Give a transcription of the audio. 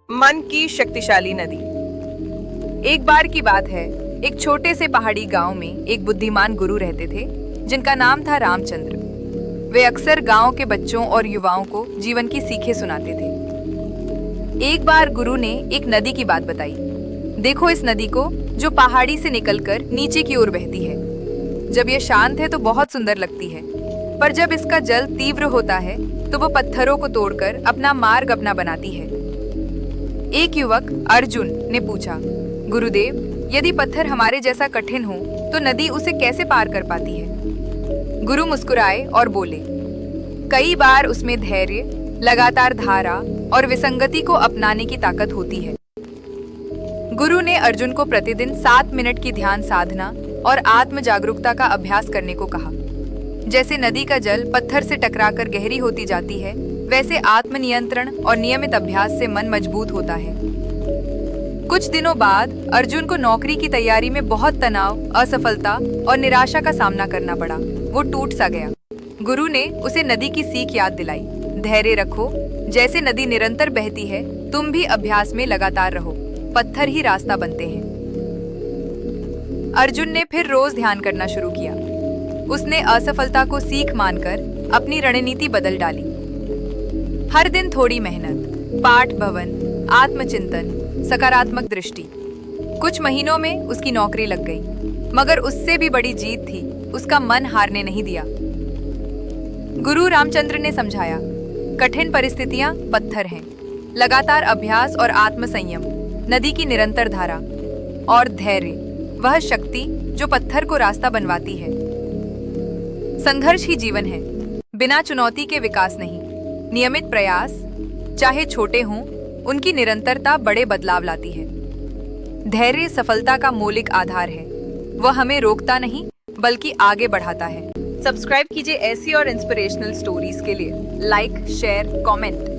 मन की शक्तिशाली नदी। एक बार की बात है, एक छोटे से पहाड़ी गांव में एक बुद्धिमान गुरु रहते थे जिनका नाम था रामचंद्र। वे अक्सर गांव के बच्चों और युवाओं को जीवन की सीखें सुनाते थे। एक बार गुरु ने एक नदी की बात बताई। देखो इस नदी को, जो पहाड़ी से निकलकर नीचे की ओर बहती है। जब यह शांत है तो बहुत सुंदर लगती है, पर जब इसका जल तीव्र होता है तो वो पत्थरों को तोड़कर अपना मार्ग अपना बनाती है। एक युवक अर्जुन ने पूछा, गुरुदेव, यदि पत्थर हमारे जैसा कठिन हो तो नदी उसे कैसे पार कर पाती है? गुरु मुस्कुराए और बोले, कई बार उसमें धैर्य, लगातार धारा और विसंगति को अपनाने की ताकत होती है। गुरु ने अर्जुन को प्रतिदिन 7 मिनट की ध्यान साधना और आत्म जागरूकता का अभ्यास करने को कहा। जैसे नदी का जल पत्थर से टकराकर गहरी होती जाती है, वैसे आत्मनियंत्रण और नियमित अभ्यास से मन मजबूत होता है। कुछ दिनों बाद अर्जुन को नौकरी की तैयारी में बहुत तनाव, असफलता और निराशा का सामना करना पड़ा। वो टूट सा गया। गुरु ने उसे नदी की सीख याद दिलाई, धैर्य रखो, जैसे नदी निरंतर बहती है, तुम भी अभ्यास में लगातार रहो, पत्थर ही रास्ता बनते हैं। अर्जुन ने फिर रोज ध्यान करना शुरू किया। उसने असफलता को सीख मानकर अपनी रणनीति बदल डाली। हर दिन थोड़ी मेहनत, पाठ भवन, आत्मचिंतन, सकारात्मक दृष्टि। कुछ महीनों में उसकी नौकरी लग गई, मगर उससे भी बड़ी जीत थी, उसका मन हारने नहीं दिया। गुरु रामचंद्र ने समझाया, कठिन परिस्थितियां पत्थर हैं, लगातार अभ्यास और आत्मसंयम नदी की निरंतर धारा, और धैर्य वह शक्ति जो पत्थर को रास्ता बनवाती है। संघर्ष ही जीवन है, बिना चुनौती के विकास नहीं। नियमित प्रयास, चाहे छोटे हों, उनकी निरंतरता बड़े बदलाव लाती है। धैर्य सफलता का मौलिक आधार है। वह हमें रोकता नहीं, बल्कि आगे बढ़ाता है। सब्सक्राइब कीजिए ऐसी और इंस्पिरेशनल स्टोरीज के लिए। Like, share, comment.